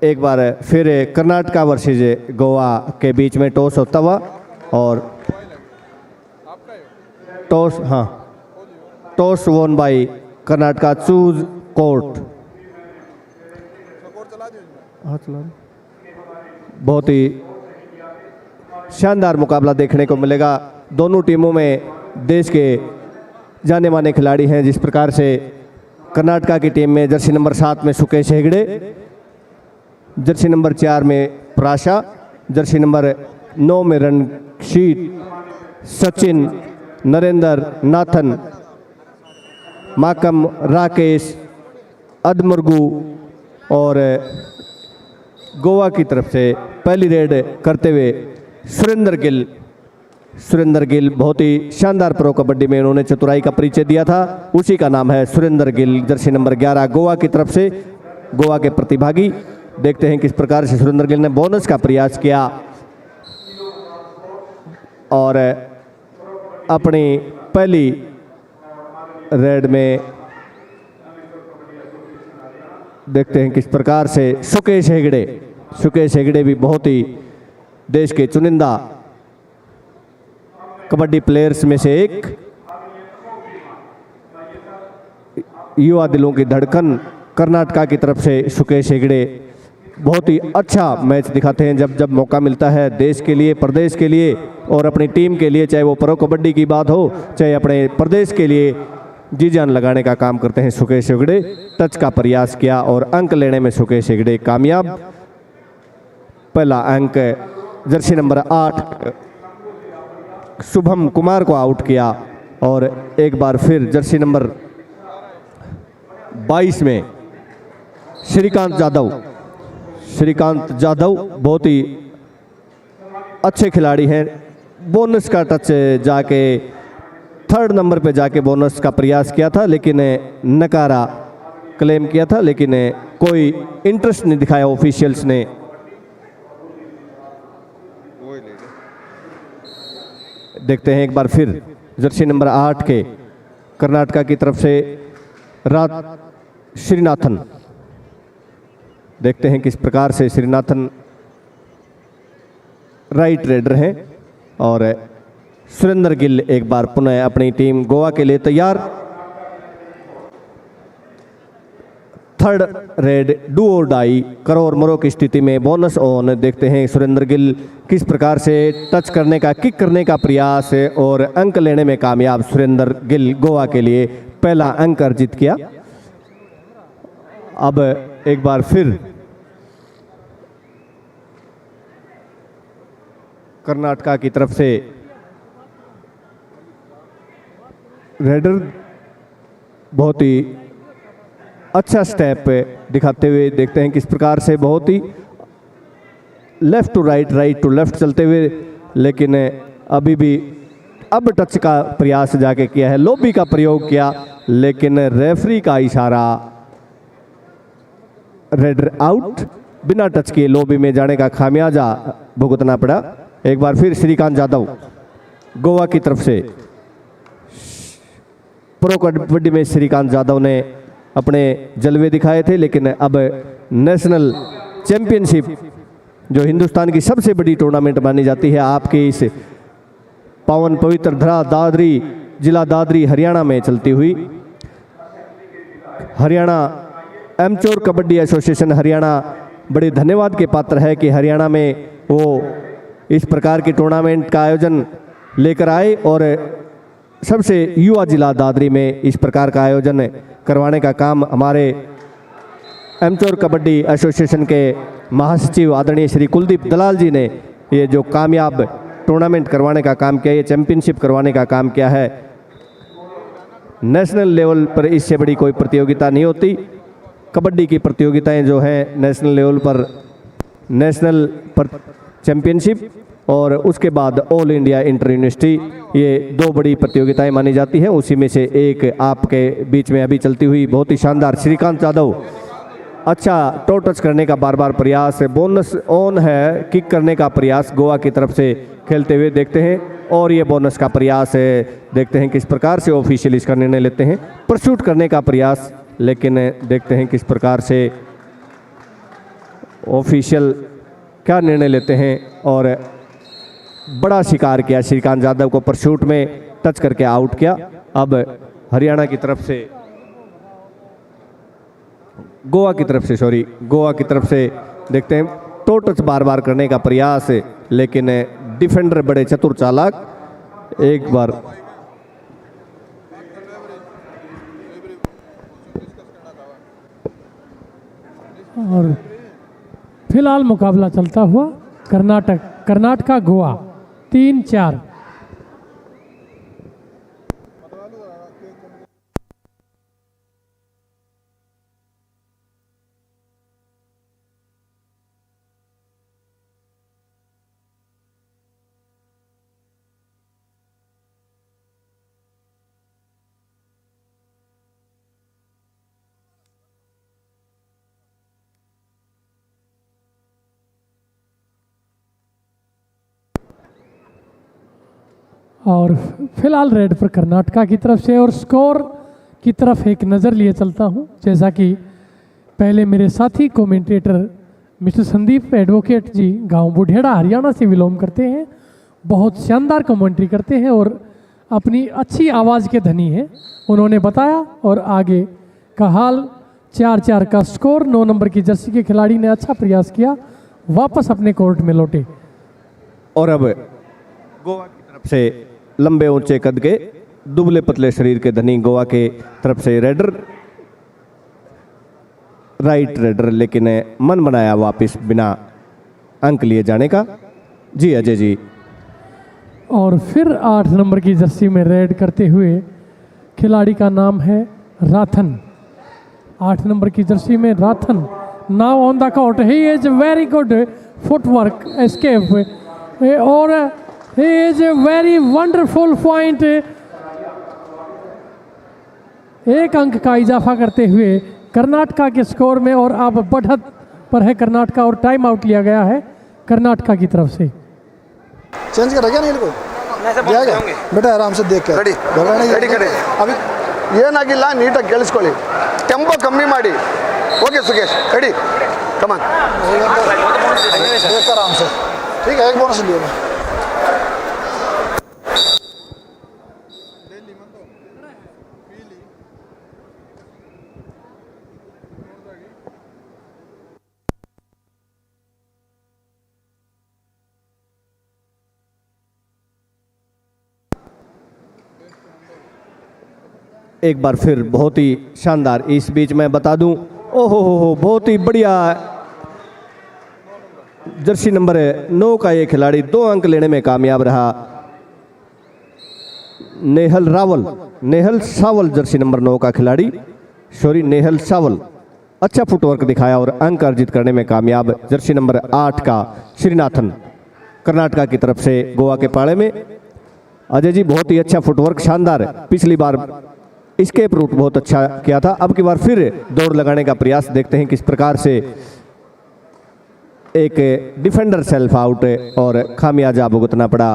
एक बार फिर कर्नाटका वर्सेज गोवा के बीच में टॉस होता हुआ और टॉस, हाँ, toss won by Karnataka, choose court. बहुत ही शानदार मुकाबला देखने को मिलेगा। दोनों टीमों में देश के जाने माने खिलाड़ी हैं। जिस प्रकार से कर्नाटका की टीम में जर्सी नंबर 7 में सुकेश हेगड़े, जर्सी नंबर 4 में प्राशा, जर्सी नंबर 9 में रणशीत, सचिन, नरेंद्र, नाथन, माकम, राकेश, अदमुर्गू और गोवा की तरफ से पहली रेड करते हुए सुरेंद्र गिल। सुरेंद्र गिल बहुत ही शानदार प्रो कबड्डी में उन्होंने चतुराई का परिचय दिया था, उसी का नाम है सुरेंद्र गिल, जर्सी नंबर 11 गोवा की तरफ से। गोवा के प्रतिभागी देखते हैं किस प्रकार से सुरेंद्र गिल ने बोनस का प्रयास किया और अपनी पहली रेड में देखते हैं किस प्रकार से सुकेश हेगड़े भी बहुत ही देश के चुनिंदा कबड्डी प्लेयर्स में से एक, युवा दिलों की धड़कन कर्नाटका की तरफ से सुकेश हेगड़े बहुत ही अच्छा मैच दिखाते हैं जब जब मौका मिलता है देश के लिए, प्रदेश के लिए और अपनी टीम के लिए, चाहे वो प्रो कबड्डी की बात हो चाहे अपने प्रदेश के लिए जी जान लगाने का काम करते हैं सुकेश हेगड़े। टच का प्रयास किया और अंक लेने में सुकेश हेगड़े कामयाब। पहला अंक जर्सी नंबर 8 शुभम कुमार को आउट किया और एक बार फिर जर्सी नंबर 22 में श्रीकांत जाधव बहुत ही अच्छे खिलाड़ी हैं। बोनस का टच जाके 3rd नंबर पे जाके बोनस का प्रयास किया था लेकिन नकारा क्लेम किया था, लेकिन कोई इंटरेस्ट नहीं दिखाया ऑफिशियल्स ने। देखते हैं एक बार फिर जर्सी नंबर 8 के कर्नाटका की तरफ से श्रीनाथन। देखते हैं किस प्रकार से श्रीनाथन राइट रेडर हैं और सुरेंद्र गिल एक बार पुनः अपनी टीम गोवा के लिए तैयार। 3rd रेड डू और डाई, करोर मरो की स्थिति में बोनस ऑन। देखते हैं सुरेंद्र गिल किस प्रकार से टच करने का, किक करने का प्रयास और अंक लेने में कामयाब। सुरेंद्र गिल गोवा के लिए पहला अंक अर्जित किया। अब एक बार फिर कर्नाटका की तरफ से रेडर बहुत ही अच्छा स्टेप दिखाते हुए देखते हैं किस प्रकार से बहुत ही left to right, right to left चलते हुए, लेकिन अभी भी अब टच का प्रयास जाके किया है, लॉबी का प्रयोग किया लेकिन रेफरी का इशारा, रेडर आउट। बिना टच किए लॉबी में जाने का खामियाजा भुगतना पड़ा। एक बार फिर श्रीकांत जाधव गोवा की तरफ से। प्रो कबड्डी में श्रीकांत जाधव ने अपने जलवे दिखाए थे, लेकिन अब नेशनल चैंपियनशिप जो हिंदुस्तान की सबसे बड़ी टूर्नामेंट मानी जाती है, आपके इस पावन पवित्र धरा दादरी, जिला दादरी हरियाणा में चलती हुई, हरियाणा एमचोर कबड्डी एसोसिएशन हरियाणा बड़े धन्यवाद के पात्र है कि हरियाणा में वो इस प्रकार की टूर्नामेंट का आयोजन लेकर आए और सबसे युवा जिला दादरी में इस प्रकार का आयोजन करवाने का काम हमारे एमचोर कबड्डी एसोसिएशन के महासचिव आदरणीय श्री कुलदीप दलाल जी ने ये जो कामयाब टूर्नामेंट करवाने का काम किया, ये चैंपियनशिप करवाने का काम किया है। नेशनल लेवल पर इससे बड़ी कोई प्रतियोगिता नहीं होती। कबड्डी की प्रतियोगिताएं जो हैं नेशनल लेवल पर, नेशनल पर चैंपियनशिप और उसके बाद ऑल इंडिया इंटर यूनिवर्सिटी, ये 2 बड़ी प्रतियोगिताएं मानी जाती हैं। उसी में से एक आपके बीच में अभी चलती हुई बहुत ही शानदार श्रीकांत जाधव, अच्छा टो टच करने का बार बार प्रयास, बोनस ऑन है, किक करने का प्रयास गोवा की तरफ से खेलते हुए देखते हैं और ये बोनस का प्रयास है। देखते हैं किस प्रकार से ऑफिशियल इसका निर्णय लेते हैं। परसूट करने का प्रयास, लेकिन देखते हैं किस प्रकार से ऑफिशियल क्या निर्णय लेते हैं। और बड़ा शिकार किया श्रीकांत यादव को, परशूट में टच करके आउट किया। अब हरियाणा की तरफ से, गोवा की तरफ से देखते हैं टो टच बार बार करने का प्रयास, लेकिन डिफेंडर बड़े चतुर चालाक, एक बार और फिलहाल मुकाबला चलता हुआ कर्नाटका गोवा 3-4। और फिलहाल रेड पर कर्नाटका की तरफ से। और स्कोर की तरफ एक नज़र लिए चलता हूं, जैसा कि पहले मेरे साथी कमेंटेटर मिस्टर संदीप एडवोकेट जी गांव बुढ़ेड़ा हरियाणा से बिलोंग करते हैं, बहुत शानदार कमेंट्री करते हैं और अपनी अच्छी आवाज़ के धनी हैं, उन्होंने बताया। और आगे का हाल 4-4 का स्कोर। 9 नंबर की जर्सी के खिलाड़ी ने अच्छा प्रयास किया, वापस अपने कोर्ट में लौटे। और अब गोवा की तरफ से लंबे ऊंचे कद के दुबले पतले शरीर के धनी गोवा के तरफ से रेडर, राइट रेडर, लेकिन मन बनाया वापस बिना अंक लिए जाने का। जी अजय जी। और फिर 8 नंबर की जर्सी में रेड करते हुए खिलाड़ी का नाम है राथन। 8 नंबर की जर्सी में Rathan now on the court. He is very good footwork escape और he is a very wonderful point. एक अंक का इजाफा करते हुए कर्नाटका के स्कोर में, और अब बढ़त पर है कर्नाटका और टाइम आउट लिया गया है कर्नाटका की तरफ से। चेंज कर क्या नहीं को बेटा आराम से देख के ಅಭಿ ಏನಾಗಿಲ್ಲ ನೀಟಾಗಿ ಕೇಳಿಸ್ಕೊಳ್ಳಿ ಟೆಂಪೋ ಕಮ್ಮಿ ಮಾಡಿ ಓಕೆ ಸುಖೇಶ್ ರೆಡಿ ಕಮಾನ್ आराम से ठीक है एक बोनस लिए एक बार फिर बहुत ही शानदार। इस बीच मैं बता दूं, ओहो हो बहुत ही बढ़िया जर्सी नंबर 9 का ये खिलाड़ी 2 अंक लेने में कामयाब रहा। नेहल सावल जर्सी नंबर 9 का खिलाड़ी, नेहल सावल अच्छा फुटवर्क दिखाया और अंक अर्जित करने में कामयाब। जर्सी नंबर 8 का श्रीनाथन कर्नाटका की तरफ से गोवा के पाड़े में। अजय जी बहुत ही अच्छा फुटवर्क, शानदार। पिछली बार एस्केप रूट बहुत अच्छा किया था, अब की बार फिर दौड़ लगाने का प्रयास। देखते हैं किस प्रकार से एक डिफेंडर सेल्फ आउट और खामियाजा भुगतना पड़ा।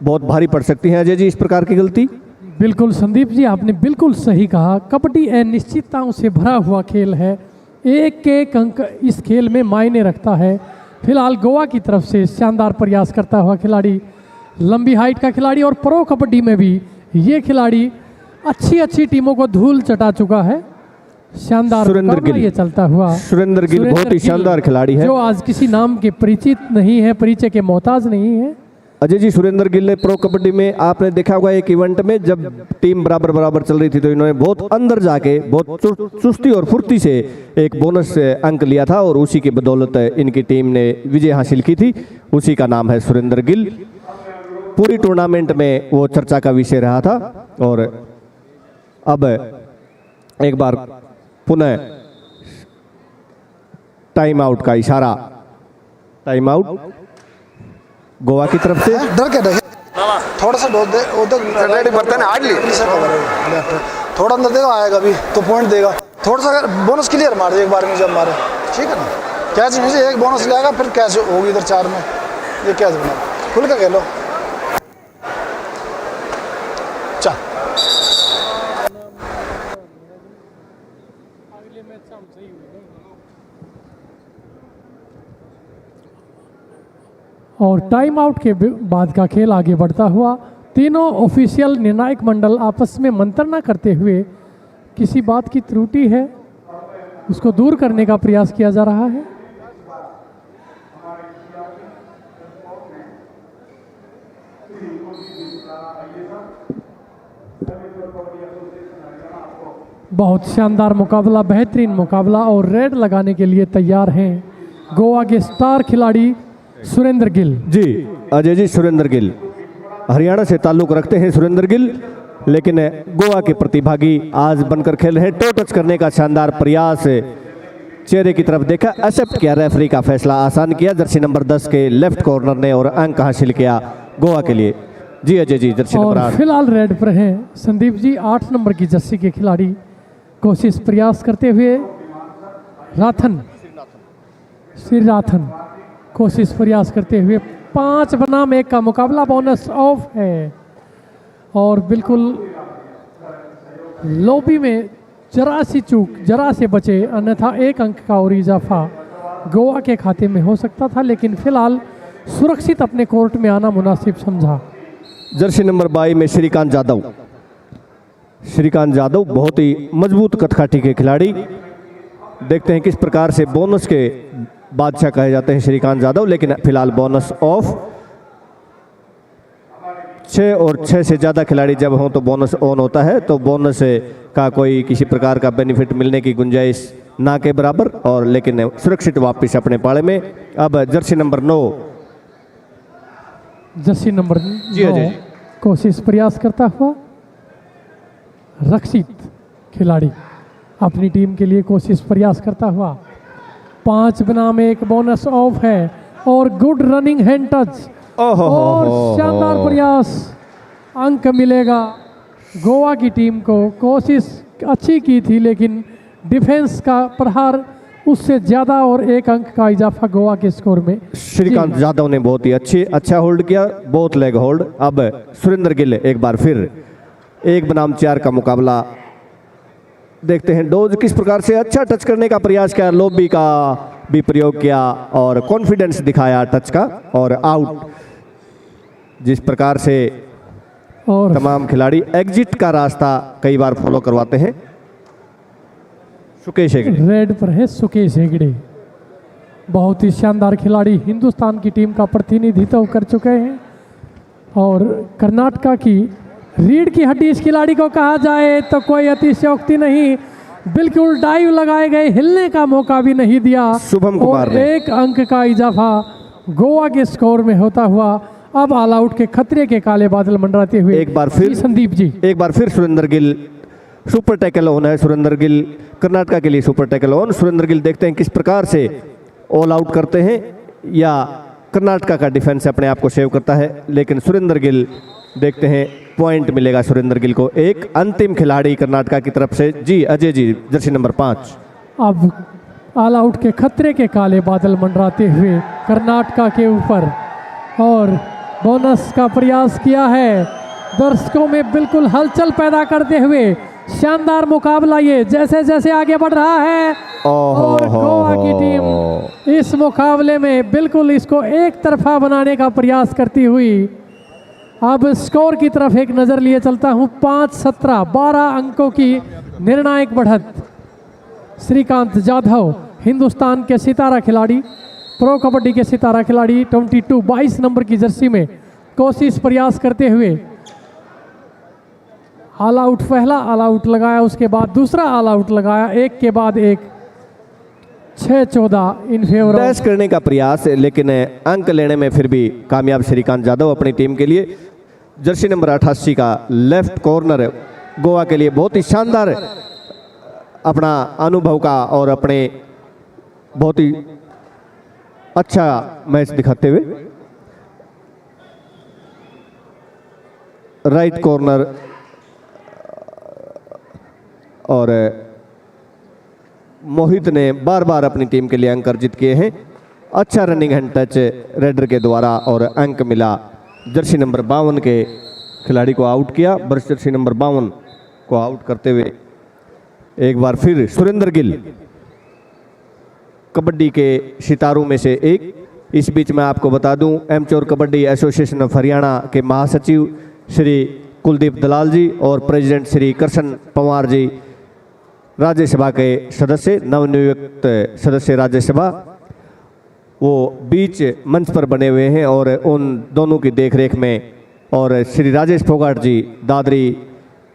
बहुत भारी पड़ सकती है अजय जी इस प्रकार की गलती। बिल्कुल संदीप जी, आपने बिल्कुल सही कहा। कबड्डी अनिश्चितताओं से भरा हुआ खेल है, एक एक अंक इस खेल में मायने रखता है। फिलहाल गोवा की तरफ से शानदार प्रयास करता हुआ खिलाड़ी, लंबी हाइट का खिलाड़ी, और प्रो कबड्डी में भी ये खिलाड़ी अच्छी टीमों को धूल चटा चुका है। शानदार सुरेंद्र गिल ये चलता हुआ। सुरेंद्र गिल बहुत ही शानदार खिलाड़ी है, जो आज किसी नाम के परिचित नहीं है, परिचय के मोहताज नहीं है। अजय जी सुरेंद्र गिल ने प्रो कबड्डी में आपने देखा होगा एक इवेंट में जब टीम बराबर चल रही थी तो इन्होंने बहुत अंदर जाके बहुत चुस्ती और फुर्ती से एक बोनस अंक लिया था और उसी की बदौलत इनकी टीम ने विजय हासिल की थी। उसी का नाम है सुरेंद्र गिल। पूरी टूर्नामेंट में वो चर्चा का विषय रहा था। और अब एक बार पुनः टाइम आउट का इशारा, टाइम आउट गोवा की तरफ से। डर के थोड़ा सा डोल दे उधर रेडी बर्तन आग ली थोड़ा अंदर देगा, आएगा अभी तो पॉइंट देगा। थोड़ा सा बोनस क्लियर मार दे एक बार में जब मारे, ठीक है ना। कैच में से एक बोनस ले आएगा, फिर कैच होगी इधर 4 में। ये कैच बना खुल के खेलो। चल और टाइम आउट के बाद का खेल आगे बढ़ता हुआ। तीनों ऑफिशियल निर्णायक मंडल आपस में मंत्रणा करते हुए किसी बात की त्रुटि है उसको दूर करने का प्रयास किया जा रहा है। बहुत शानदार मुकाबला, बेहतरीन मुकाबला और रेड लगाने के लिए तैयार हैं गोवा के स्टार खिलाड़ी सुरेंद्र गिल। जी अजय जी, सुरेंद्र गिल हरियाणा से ताल्लुक रखते हैं सुरेंद्र गिल, लेकिन गोवा के प्रतिभागी आज बनकर खेल रहे हैं। टो टच करने का शानदार प्रयास, चेहरे की तरफ देखा, एक्सेप्ट किया, रेफरी का फैसला आसान किया जर्सी नंबर 10 के लेफ्ट कॉर्नर ने और अंक हासिल किया गोवा के लिए। जी अजय जी, जर्सी नंबर 8 फिलहाल रेड पर हैं संदीप जी। 8 नंबर की जर्सी के खिलाड़ी कोशिश प्रयास करते हुए श्रीनाथन कोशिश प्रयास करते हुए 5 बनाम 1 का मुकाबला, बोनस ऑफ है और बिल्कुल लॉबी में जरा सी चूक, जरा से बचे, अन्यथा 1 अंक का और इजाफा गोवा के खाते में हो सकता था, लेकिन फिलहाल सुरक्षित अपने कोर्ट में आना मुनासिब समझा। जर्सी नंबर 22 में श्रीकांत यादव बहुत ही मजबूत कथकाठी के खिलाड़ी। देखते हैं किस प्रकार से बोनस के बादशाह कहे जाते हैं श्रीकांत यादव, लेकिन फिलहाल बोनस ऑफ। 6 और 6 से ज़्यादा खिलाड़ी जब हों तो बोनस ऑन होता है, तो बोनस का कोई किसी प्रकार का बेनिफिट मिलने की गुंजाइश ना के बराबर, और लेकिन सुरक्षित वापस अपने पाले में। अब जर्सी नंबर 9 जी 9 कोशिश प्रयास करता हुआ रक्षित खिलाड़ी अपनी टीम के लिए कोशिश प्रयास करता हुआ। 5 बनाम 1 बोनस ऑफ है और गुड रनिंग हैंड टच और शानदार प्रयास, अंक मिलेगा गोवा की टीम को। कोशिश अच्छी की थी लेकिन डिफेंस का प्रहार उससे ज़्यादा और 1 अंक का इजाफा गोवा के स्कोर में। श्रीकांत यादव ने बहुत ही अच्छा होल्ड किया, बहुत लेग होल्ड। अब सुरेंद्र गिल एक बार फिर 1 बनाम 4 का मुकाबला। देखते हैं डोज किस प्रकार से अच्छा टच करने का प्रयास किया, लॉबी का भी प्रयोग किया और कॉन्फिडेंस दिखाया टच का, और आउट। जिस प्रकार से और तमाम खिलाड़ी एग्जिट का रास्ता कई बार फॉलो करवाते हैं। सुकेश हेगड़े रेड पर है सुकेश हेगड़े, बहुत ही शानदार खिलाड़ी, हिंदुस्तान की टीम का प्रतिनिधित्व कर चुके हैं और कर्नाटका की रीढ़ की हड्डी इस खिलाड़ी को कहा जाए तो कोई अतिशयोक्ति नहीं। बिल्कुल डाइव लगाए गए, हिलने का मौका भी नहीं दिया। शुभम कुमार ने 1 अंक का इजाफा गोवा के स्कोर में होता हुआ। अब ऑल आउट के खतरे के काले बादल मंडराते हुए एक बार फिर संदीप जी, एक बार फिर Surendra Gill super tackle on है। सुरेंद्र गिल कर्नाटका के लिए super tackle on. Surendra Gill देखते हैं किस प्रकार से ऑल आउट करते हैं या कर्नाटका का डिफेंस अपने आप को सेव करता है, लेकिन सुरेंद्र गिल देखते हैं पॉइंट मिलेगा सुरेंद्र गिल को। एक अंतिम खिलाड़ी कर्नाटका की तरफ से। जी अजय जी, जर्सी नंबर 5। अब ऑल आउट के खतरे के काले बादल मंडराते हुए कर्नाटका के ऊपर और बोनस का प्रयास किया है, दर्शकों में बिल्कुल हलचल पैदा करते हुए। शानदार मुकाबला ये जैसे जैसे आगे बढ़ रहा है और गोवा की टीम इस मुकाबले में बिल्कुल इसको एक तरफा बनाने का प्रयास करती हुई। अब स्कोर की तरफ एक नज़र लिए चलता हूँ। 5-17 12 अंकों की निर्णायक बढ़त। श्रीकांत यादव हिंदुस्तान के सितारा खिलाड़ी, प्रो कबड्डी के सितारा खिलाड़ी, 22 नंबर की जर्सी में कोशिश प्रयास करते हुए ऑल आउट, पहला ऑल आउट लगाया, उसके बाद दूसरा ऑल आउट लगाया, एक के बाद एक 6-14 इन फेवर डैश करने का प्रयास, लेकिन अंक लेने में फिर भी कामयाब श्रीकांत यादव अपनी टीम के लिए। जर्सी नंबर 88 का लेफ्ट कॉर्नर गोवा के लिए बहुत ही शानदार अपना अनुभव का और अपने बहुत ही अच्छा मैच दिखाते हुए। राइट कॉर्नर और मोहित ने बार बार अपनी टीम के लिए अंक अर्जित किए हैं। अच्छा रनिंग हैंड टच रेडर के द्वारा और अंक मिला। जर्सी नंबर 52 के खिलाड़ी को आउट किया। बर्स जर्सी नंबर 52 को आउट करते हुए एक बार फिर सुरेंद्र गिल, कबड्डी के सितारों में से एक, इस बीच मैं आपको बता दूं एमच्योर कबड्डी एसोसिएशन ऑफ हरियाणा के महासचिव श्री कुलदीप दलाल जी और प्रेसिडेंट श्री कृष्ण पवार जी राज्यसभा के सदस्य, नवनियुक्त सदस्य राज्यसभा, वो बीच मंच पर बने हुए हैं और उन दोनों की देखरेख में और श्री राजेश फोगाट जी दादरी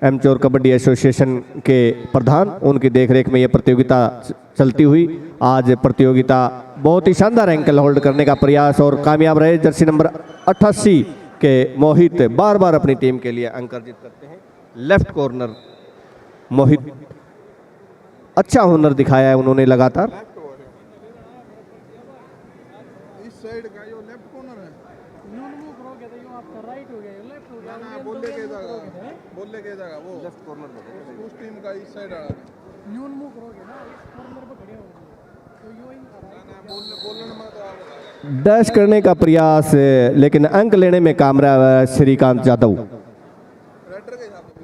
एमच्योर कबड्डी एसोसिएशन के प्रधान, उनकी देखरेख में ये प्रतियोगिता चलती हुई आज प्रतियोगिता बहुत ही शानदार एंकल होल्ड करने का प्रयास और कामयाब रहे। जर्सी नंबर 88 के मोहित बार बार अपनी टीम के लिए अंक अर्जित करते हैं। लेफ्ट कॉर्नर मोहित अच्छा हुनर दिखाया है उन्होंने लगातार। इस साइड का यो लेफ्ट कॉर्नर है, बोलने के जगह वो लेफ्ट कॉर्नर उस टीम का इस साइड आ डैश करने का प्रयास लेकिन अंक लेने में कामयाब है श्रीकांत यादव। रेडर के हिसाब से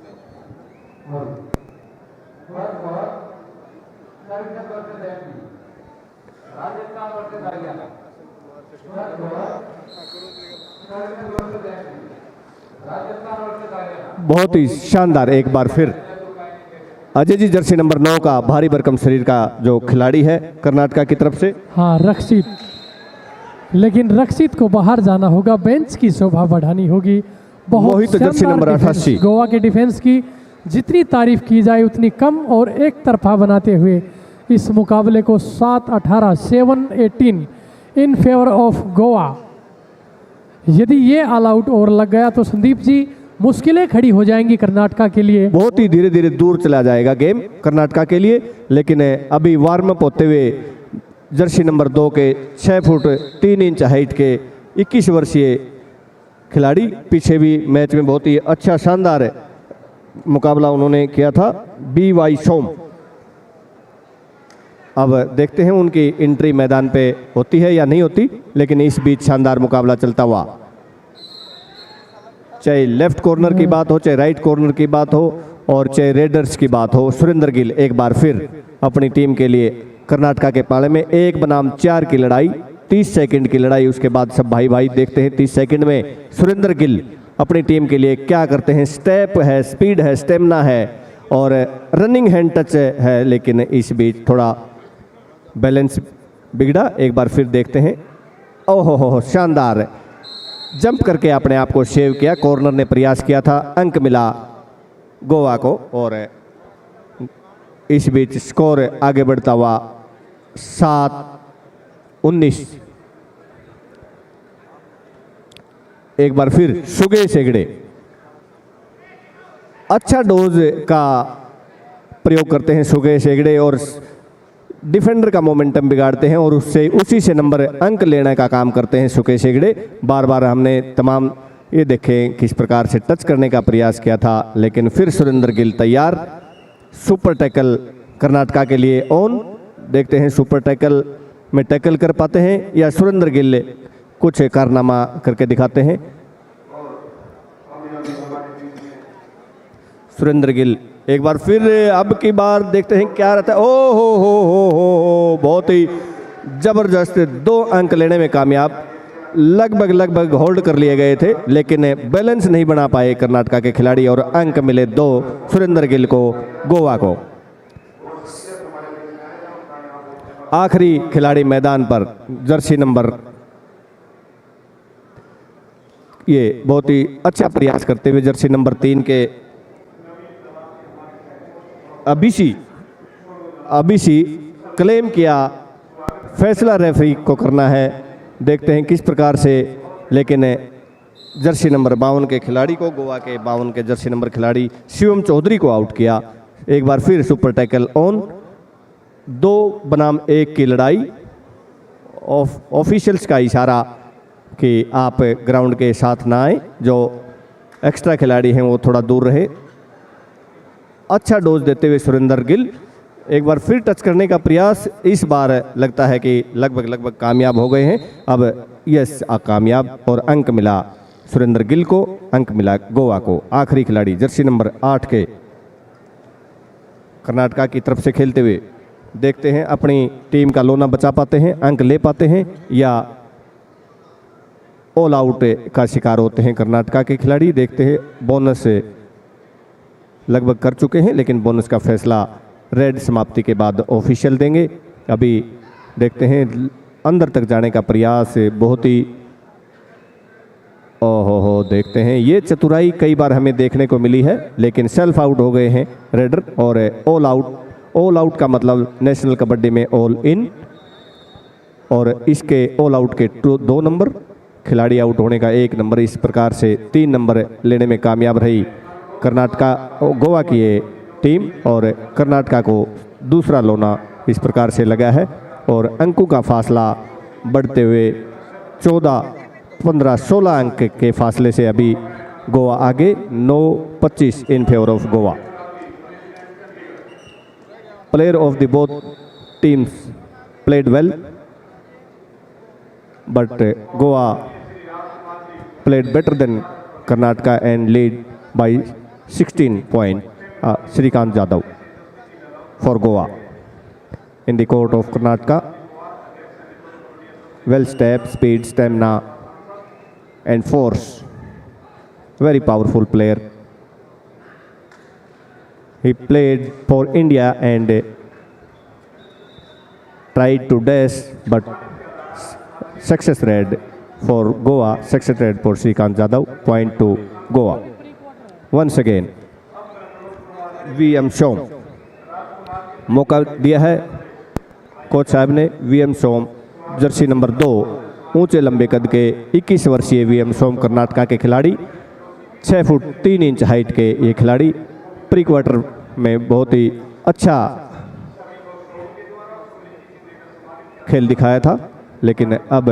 बहुत ही शानदार एक बार फिर अजय जी जर्सी नंबर 9 का भारी भरकम शरीर का जो खिलाड़ी है कर्नाटका की तरफ से। हाँ रक्षित, लेकिन रक्षित को बाहर जाना होगा, बेंच की शोभा बढ़ानी होगी। मोहित जर्सी शानदार नंबर डिफेंस 88। गोवा के डिफेंस की जितनी तारीफ की जाए उतनी कम और एक तरफा बनाते हुए इस मुकाबले को 7-18 7-18 इन फेवर ऑफ गोवा। यदि ये ऑल आउट ओवर लग गया तो संदीप जी मुश्किलें खड़ी हो जाएंगी कर्नाटका के लिए। बहुत ही धीरे धीरे दूर चला जाएगा गेम कर्नाटका के लिए, लेकिन अभी वार्म अप होते हुए जर्सी नंबर 2 के 6 फुट 3 इंच हाइट के 21 वर्षीय खिलाड़ी, पीछे भी मैच में बहुत ही अच्छा शानदार मुकाबला उन्होंने किया था, BY सोम। अब देखते हैं उनकी एंट्री मैदान पे होती है या नहीं होती, लेकिन इस बीच शानदार मुकाबला चलता हुआ, चाहे लेफ्ट कॉर्नर की बात हो, चाहे राइट कॉर्नर की बात हो और चाहे रेडर्स की बात हो। सुरेंद्र गिल एक बार फिर अपनी टीम के लिए कर्नाटका के पाले में 1 बनाम 4 की लड़ाई, 30 सेकंड की लड़ाई, उसके बाद सब भाई भाई देखते हैं 30 सेकंड में सुरेंद्र गिल अपनी टीम के लिए क्या करते हैं। स्टेप है, स्पीड है, स्टेमिना है और रनिंग हैंड टच है, लेकिन इस बीच थोड़ा बैलेंस बिगड़ा। एक बार फिर देखते हैं, ओहो हो शानदार जंप करके अपने आप को सेव किया, कॉर्नर ने प्रयास किया था, अंक मिला गोवा को और इस बीच स्कोर आगे बढ़ता हुआ 7-19। एक बार फिर सुगेश हेगड़े अच्छा डोज का प्रयोग करते हैं सुगेश हेगड़े और डिफेंडर का मोमेंटम बिगाड़ते हैं और उससे उसी से नंबर अंक लेने का काम करते हैं सुकेश हेगड़े। बार बार हमने तमाम ये देखें किस प्रकार से टच करने का प्रयास किया था, लेकिन फिर सुरेंद्र गिल तैयार। सुपर टैकल कर्नाटका के लिए ऑन, देखते हैं सुपर टैकल में टैकल कर पाते हैं या सुरेंद्र गिल कुछ कारनामा करके दिखाते हैं। सुरेंद्र गिल एक बार फिर, अब की बार देखते हैं क्या रहता है। ओ हो बहुत ही जबरदस्त 2 अंक लेने में कामयाब, लगभग होल्ड कर लिए गए थे लेकिन बैलेंस नहीं बना पाए कर्नाटका के खिलाड़ी और अंक मिले 2 सुरेंद्र गिल को, गोवा को। आखिरी खिलाड़ी मैदान पर जर्सी नंबर, ये बहुत ही अच्छा प्रयास करते हुए जर्सी नंबर 3 के अभिषी क्लेम किया, फैसला रेफरी को करना है, देखते हैं किस प्रकार से, लेकिन जर्सी नंबर 52 के खिलाड़ी को, गोवा के 52 के जर्सी नंबर खिलाड़ी शिवम चौधरी को आउट किया। एक बार फिर सुपर टैकल ऑन, 2 बनाम 1 की लड़ाई। ऑफिशियल्स का इशारा कि आप ग्राउंड के साथ ना आए, जो एक्स्ट्रा खिलाड़ी हैं वो थोड़ा दूर रहे। अच्छा डोज देते हुए सुरेंद्र गिल एक बार फिर टच करने का प्रयास, इस बार लगता है कि लगभग कामयाब हो गए हैं। अब यस कामयाब और अंक मिला सुरेंद्र गिल को, अंक मिला गोवा को। आखिरी खिलाड़ी जर्सी नंबर 8 के कर्नाटका की तरफ से खेलते हुए, देखते हैं अपनी टीम का लोना बचा पाते हैं, अंक ले पाते हैं या ऑल आउट का शिकार होते हैं कर्नाटका के खिलाड़ी। देखते हैं, बोनस लगभग कर चुके हैं, लेकिन बोनस का फैसला रेड समाप्ति के बाद ऑफिशियल देंगे। अभी देखते हैं, अंदर तक जाने का प्रयास बहुत ही, ओहो, देखते हैं ये चतुराई कई बार हमें देखने को मिली है, लेकिन सेल्फ आउट हो गए हैं रेडर। और ऑल आउट का मतलब नेशनल कबड्डी में ऑल इन, और इसके ऑल आउट के 2 नंबर, खिलाड़ी आउट होने का 1 नंबर। इस प्रकार से 3 नंबर लेने में कामयाब रही कर्नाटका, गोवा की ये टीम, और कर्नाटका को दूसरा लोना इस प्रकार से लगा है। और अंकों का फासला बढ़ते हुए 14, 15, 16 अंक के फासले से अभी गोवा आगे, 9-25 इन favour of Goa. Player of the both teams played well, but Goa played better than Karnataka and lead by 16 points. Shrikant Jadhav for Goa in the court of Karnataka. Well step, speed, stamina and force. Very powerful player. He played for India and tried to dash, but success rate for Goa, success rate for Shrikant Jadhav, point to Goa. Once again, VM Shom मौका दिया है coach साहब ने। VM Shom Jersey number 2, ऊंचे लंबे कद के 21 वर्षीय VM Shom कर्नाटका के खिलाड़ी, 6 फुट 3 इंच हाइट के ये खिलाड़ी प्री क्वार्टर में बहुत ही अच्छा खेल दिखाया था, लेकिन अब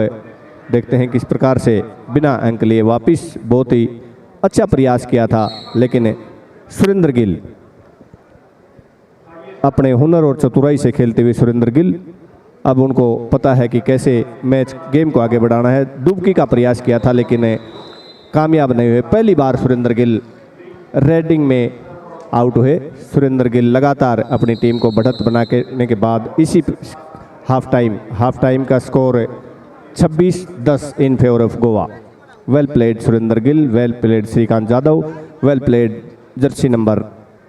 देखते हैं किस प्रकार से बिना अंक लिए वापिस, बहुत ही अच्छा प्रयास किया था, लेकिन सुरेंद्र गिल, अपने हुनर और चतुराई से खेलते हुए सुरेंद्र गिल, अब उनको पता है कि कैसे मैच गेम को आगे बढ़ाना है। डुबकी का प्रयास किया था, लेकिन कामयाब नहीं हुए। पहली बार सुरेंद्र गिल रेडिंग में आउट हुए। सुरेंद्र गिल लगातार अपनी टीम को बढ़त बनाने के बाद इसी हाफ टाइम का score 26-10 in favour of Goa. Well played Surendra Gill, well played Shrikant Jadhav, well played jersey number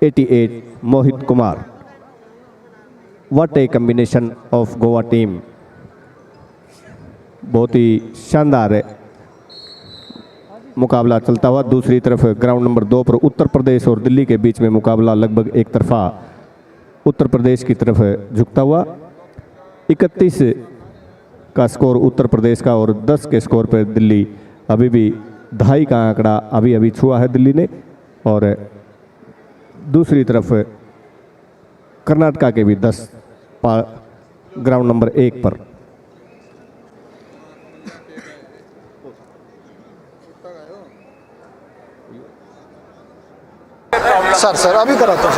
88 Mohit Kumar. What a combination of Goa team, बहुत ही शानदार मुकाबला चलता हुआ। दूसरी तरफ ग्राउंड नंबर 2 पर उत्तर प्रदेश और दिल्ली के बीच में मुकाबला लगभग एक तरफा उत्तर प्रदेश की तरफ झुकता हुआ। 31 का स्कोर उत्तर प्रदेश का और 10 के स्कोर पर दिल्ली, अभी भी 2.5 का आंकड़ा अभी छुआ है दिल्ली ने। और दूसरी तरफ कर्नाटका के भी 10 ग्राउंड नंबर 1 पर। सर अभी कराता हूँ।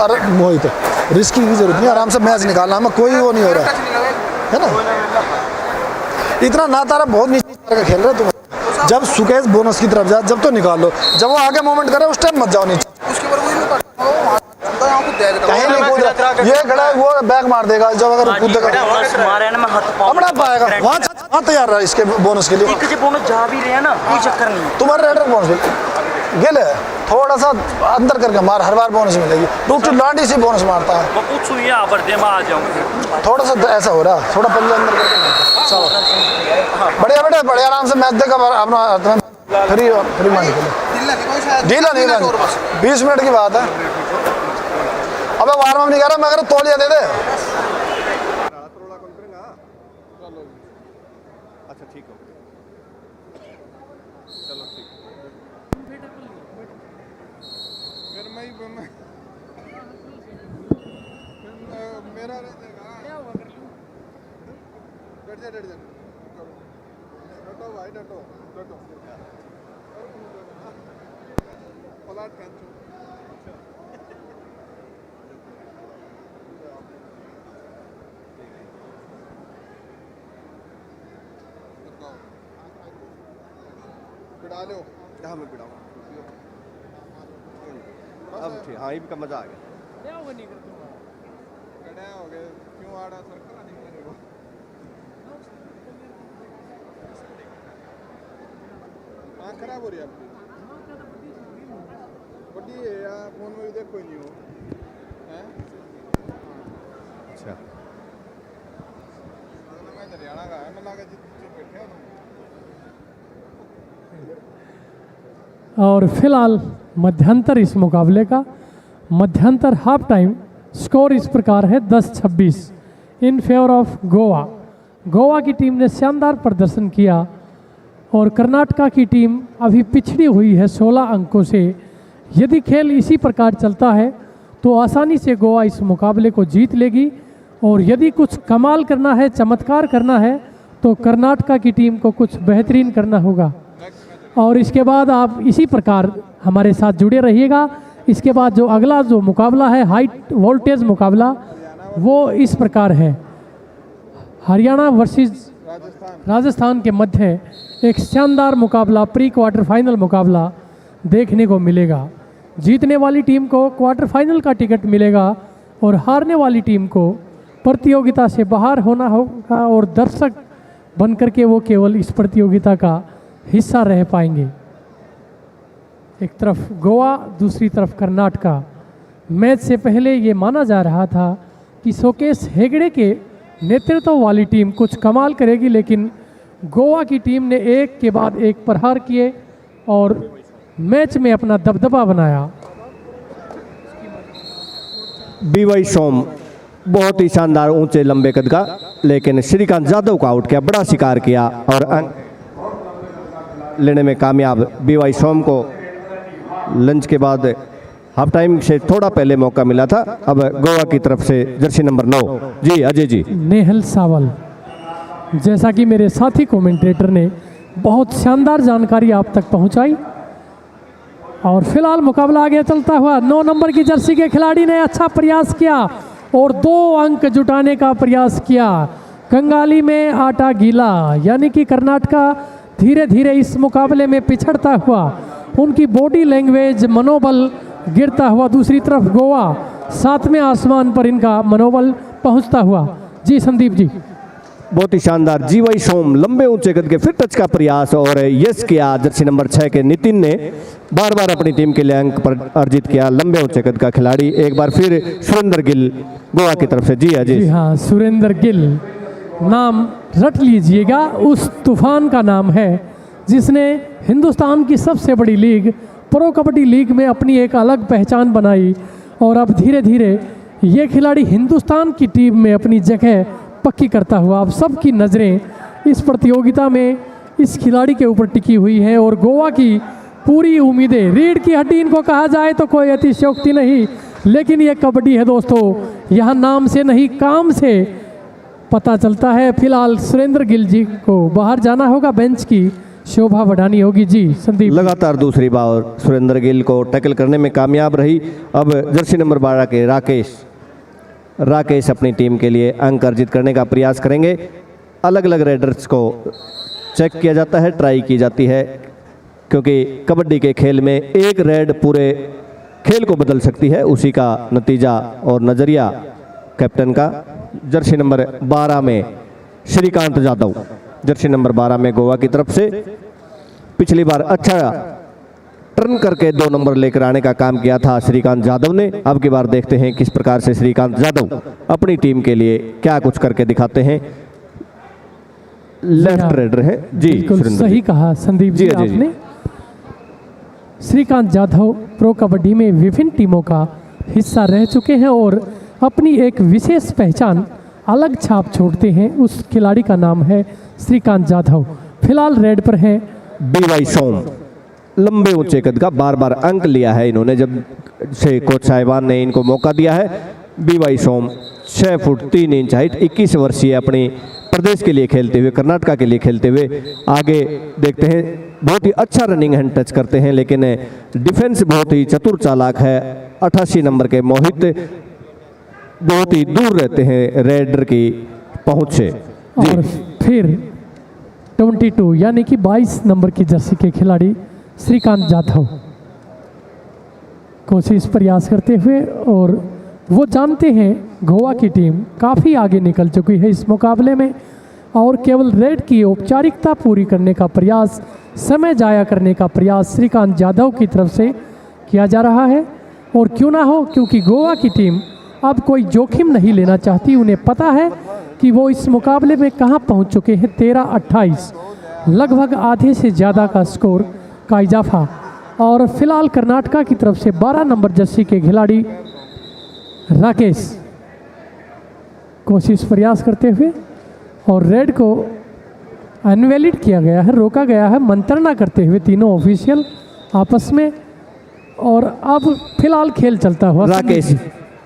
अरे मोहित, रिस्क की जरूरत नहीं, आराम से मैच निकालना, हमें कोई वो नहीं हो रहा है ना। इतना ना तारा बहुत नीचे का खेल रहे तुम। जब सुकेश बोनस की तरफ जाए, जब तो निकाल लो, जब वो आगे मूवमेंट करे उस टाइम मत जाओ नीचे। कहीं नहीं कूद रहा, ये खड़ा है, वो बैक मार देगा जब अगर कूदेगा अपना पाएगा वहाँ तैयार रहा इसके बोनस के लिए। बोनस जा भी रहे हैं ना, कोई चक्कर नहीं। तुम्हारे रेडर बोनस गिल है, थोड़ा सा अंदर करके मार, हर बार बोनस मिलेगी। टूट लांडी से बोनस मारता है, थोड़ा सा ऐसा हो रहा, थोड़ा पल्ले अंदर करके। बढ़िया बेटा, बढ़िया आराम से मैच देगा अपना। फ्री मान ढीला नहीं, 20 मिनट की बात है। अबे वार्म अप नहीं कर रहा, मैं अगर तौलिया दे दे। अच्छा ठीक है, चलो ठीक। फिर मेरा रह जाएगा। डट जा डटो भाई, डटो पलट खींचो। डालो, हाँ मैं पिड़ाऊँ अब ठीक। हाँ, इनका मजा आ गया। गड्ढा हो गए क्यों आ रहा सर, नहीं मेरे को खराब हो रही है आपकी बड़ी है यार, फोन में भी देख कोई नहीं हो हैं। अच्छा मैं हरियाणा का है, मैं लगा जित बैठे हो तुम। और फिलहाल मध्यांतर इस मुकाबले का, मध्यांतर हाफ टाइम स्कोर इस प्रकार है 10-26 इन फेवर ऑफ गोवा। गोवा की टीम ने शानदार प्रदर्शन किया और कर्नाटका की टीम अभी पिछड़ी हुई है 16 अंकों से। यदि खेल इसी प्रकार चलता है तो आसानी से गोवा इस मुकाबले को जीत लेगी, और यदि कुछ कमाल करना है, चमत्कार करना है, तो कर्नाटका की टीम को कुछ बेहतरीन करना होगा। और इसके बाद आप इसी प्रकार हमारे साथ जुड़े रहिएगा। इसके बाद जो अगला जो मुकाबला है, हाई वोल्टेज मुकाबला, वो इस प्रकार है, हरियाणा वर्सेस राजस्थान के मध्य एक शानदार मुकाबला, प्री क्वार्टर फाइनल मुकाबला देखने को मिलेगा। जीतने वाली टीम को क्वार्टर फाइनल का टिकट मिलेगा और हारने वाली टीम को प्रतियोगिता से बाहर होना होगा, और दर्शक बनकर के वो केवल इस प्रतियोगिता का हिस्सा रह पाएंगे। एक तरफ गोवा, दूसरी तरफ कर्नाटका। मैच से पहले ये माना जा रहा था कि शोकेश हेगड़े के नेतृत्व वाली टीम कुछ कमाल करेगी, लेकिन गोवा की टीम ने एक के बाद एक प्रहार किए और मैच में अपना दबदबा बनाया। बीवाई सोम बहुत ही शानदार ऊंचे लंबे कद का, लेकिन श्रीकांत जाधव को आउट किया, बड़ा शिकार किया और अंक लेने में कामयाब। बीवाई सोम को लंच के बाद हाफ टाइम से थोड़ा पहले मौका मिला था। अब गोवा की तरफ से जर्सी नंबर 9 जी अजय जी। नेहल सावल, जैसा कि मेरे साथी कमेंटेटर ने बहुत शानदार जानकारी आप तक पहुंचाई, और फिलहाल मुकाबला आगे चलता हुआ 9 नंबर की जर्सी के खिलाड़ी ने अच्छा प्रयास किया और 2 अंक जुटाने का प्रयास किया। कंगाली में आटा गीला, यानी कि कर्नाटका धीरे धीरे इस मुकाबले में पिछड़ता हुआ, उनकी बॉडी लैंग्वेज, मनोबल गिरता हुआ। दूसरी तरफ गोवा 7वें आसमान पर इनका मनोबल पहुंचता हुआ। जी संदीप जी। बहुत ही शानदार जीवाई सोम लंबे ऊंचे कद के फिर टच का प्रयास और यस किया। जर्सी नंबर 6 के नितिन ने बार बार अपनी टीम के लिए अंक पर अर्जित किया। लंबे ऊंचे कद का खिलाड़ी एक बार फिर सुरेंद्र गिल गोवा की तरफ से। जी अजय। जी हाँ, सुरेंद्र गिल नाम रट लीजिएगा, उस तूफान का नाम है जिसने हिंदुस्तान की सबसे बड़ी लीग प्रो कबड्डी लीग में अपनी एक अलग पहचान बनाई, और अब धीरे धीरे ये खिलाड़ी हिंदुस्तान की टीम में अपनी जगह पक्की करता हुआ। अब सबकी नज़रें इस प्रतियोगिता में इस खिलाड़ी के ऊपर टिकी हुई हैं, और गोवा की पूरी उम्मीदें, रीढ़ की हड्डी इनको कहा जाए तो कोई अतिशयोक्ति नहीं, लेकिन ये कबड्डी है दोस्तों, यहाँ नाम से नहीं काम से पता चलता है। फिलहाल सुरेंद्र गिल जी को बाहर जाना होगा, बेंच की शोभा बढ़ानी होगी। जी संदीप। लगातार दूसरी बार सुरेंद्र गिल को टैकल करने में कामयाब रही। अब जर्सी नंबर 12 के राकेश अपनी टीम के लिए अंक अर्जित करने का प्रयास करेंगे। अलग अलग रेडर्स को चेक किया जाता है, ट्राई की जाती है, क्योंकि कबड्डी के खेल में एक रेड पूरे खेल को बदल सकती है। उसी का नतीजा और नज़रिया कैप्टन का। जर्सी नंबर 12 में श्रीकांत जाधव, जर्सी नंबर 12 में गोवा की तरफ से। पिछली बार अच्छा टर्न करके 2 नंबर लेकर आने का काम किया था श्रीकांत जाधव ने। अब की बार देखते हैं किस प्रकार से श्रीकांत जाधव अपनी टीम के लिए क्या कुछ करके दिखाते हैं। लेफ्ट रेडर है जी। बिल्कुल सही कहा संदीप जी आपने। श्रीकांत जाधव प्रो कबड्डी में विभिन्न टीमों का हिस्सा रह चुके हैं और अपनी एक विशेष पहचान, अलग छाप छोड़ते हैं। उस खिलाड़ी का नाम है श्रीकांत जाधव। फिलहाल रेड पर हैं बीवाई सोम, लंबे ऊंचे कद का, बार बार अंक लिया है इन्होंने जब से कोच साहिबान ने इनको मौका दिया है। By Som 6 foot 3 inch height, 21 वर्षीय, अपनी प्रदेश के लिए खेलते हुए, कर्नाटका के लिए खेलते हुए आगे देखते हैं। बहुत ही अच्छा रनिंग हैंड टच करते हैं, लेकिन डिफेंस बहुत ही चतुर चालाक है। 88 नंबर के मोहित बहुत ही दूर रहते हैं रेडर की पहुंच से। और फिर 22 यानी कि 22 नंबर की जर्सी के खिलाड़ी श्रीकांत जाधव कोशिश प्रयास करते हुए, और वो जानते हैं गोवा की टीम काफ़ी आगे निकल चुकी है इस मुकाबले में। और केवल रेड की औपचारिकता पूरी करने का प्रयास, समय जाया करने का प्रयास श्रीकांत जाधव की तरफ से किया जा रहा है। और क्यों ना हो, क्योंकि गोवा की टीम अब कोई जोखिम नहीं लेना चाहती। उन्हें पता है कि वो इस मुकाबले में कहां पहुंच चुके हैं। 13-28 लगभग आधे से ज़्यादा का स्कोर का इजाफा। और फिलहाल कर्नाटका की तरफ से 12 नंबर जर्सी के खिलाड़ी राकेश कोशिश प्रयास करते हुए, और रेड को अनवैलिड किया गया है, रोका गया है मंत्रणा करते हुए तीनों ऑफिशियल आपस में। और अब फिलहाल खेल चलता हुआ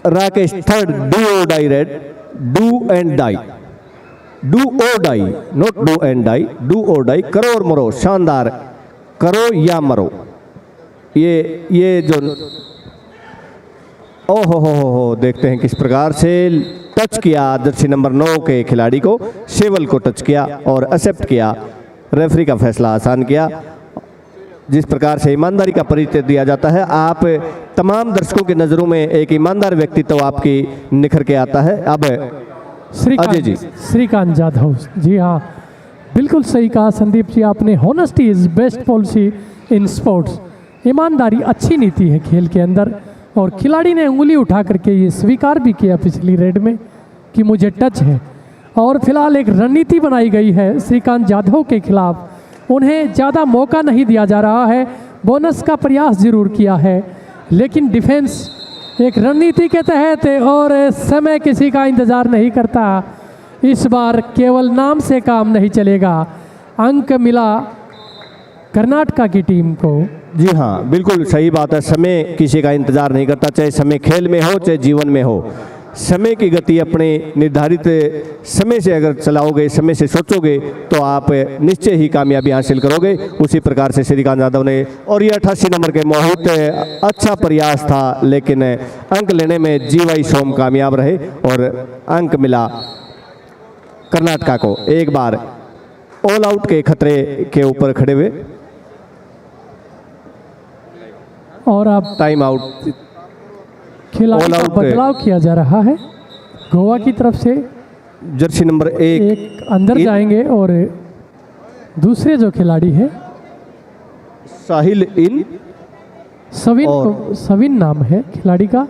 राकेश थर्ड, डू और die raid, do and die, do और die, not do and die, do और डाई, करो और मरो, शानदार, करो या मरो। ये जो ओहो हो, देखते हैं किस प्रकार से टच किया जर्सी नंबर 9 के खिलाड़ी को, शेवल को टच किया और एक्सेप्ट किया, रेफरी का फैसला आसान किया। जिस प्रकार से ईमानदारी का परिचय दिया जाता है, आप तमाम दर्शकों की नज़रों में एक ईमानदार व्यक्तित्व आपकी निखर के आता है। अब अजय जी, श्रीकांत जाधव जी, हाँ बिल्कुल सही कहा संदीप जी आपने। Honesty is best policy in sports. ईमानदारी अच्छी नीति है खेल के अंदर। और खिलाड़ी ने उंगली उठा करके ये स्वीकार भी किया पिछली रेड में कि मुझे टच है। और फिलहाल एक रणनीति बनाई गई है श्रीकांत जाधव के खिलाफ। उन्हें ज़्यादा मौका नहीं दिया जा रहा है, बोनस का प्रयास जरूर किया है, लेकिन डिफेंस एक रणनीति के तहत, और समय किसी का इंतज़ार नहीं करता। इस बार केवल नाम से काम नहीं चलेगा। अंक मिला कर्नाटका की टीम को। जी हाँ, बिल्कुल सही बात है। समय किसी का इंतज़ार नहीं करता, चाहे समय खेल में हो चाहे जीवन में हो। समय की गति अपने निर्धारित समय से अगर चलाओगे, समय से सोचोगे, तो आप निश्चय ही कामयाबी हासिल करोगे। उसी प्रकार से श्रीकांत यादव ने, और ये 88 नंबर के मोहित, अच्छा प्रयास था, लेकिन अंक लेने में जीवाई सोम कामयाब रहे और अंक मिला कर्नाटका को। एक बार ऑल आउट के खतरे के ऊपर खड़े हुए, और अब टाइम आउट, खिलाड़ी का बदलाव किया जा रहा है गोवा की तरफ से। जर्सी नंबर 1 एक अंदर जाएंगे और दूसरे जो खिलाड़ी है साहिल इन सविन नाम है खिलाड़ी का,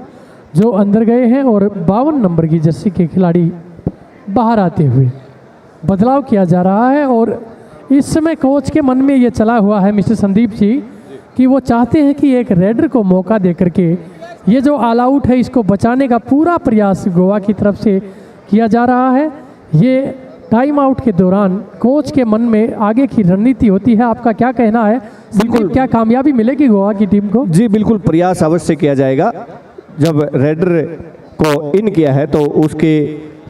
जो अंदर गए हैं। और 52 नंबर की जर्सी के खिलाड़ी बाहर आते हुए बदलाव किया जा रहा है। और इस समय कोच के मन में ये चला हुआ है मिस्टर संदीप जी कि वो चाहते हैं कि एक रेडर को मौका दे करके ये जो ऑल आउट है इसको बचाने का पूरा प्रयास गोवा की तरफ से किया जा रहा है। ये टाइम आउट के दौरान कोच के मन में आगे की रणनीति होती है। आपका क्या कहना है? बिल्कुल, क्या कामयाबी मिलेगी गोवा की टीम को? जी बिल्कुल, प्रयास अवश्य किया जाएगा। जब रेडर को इन किया है तो उसके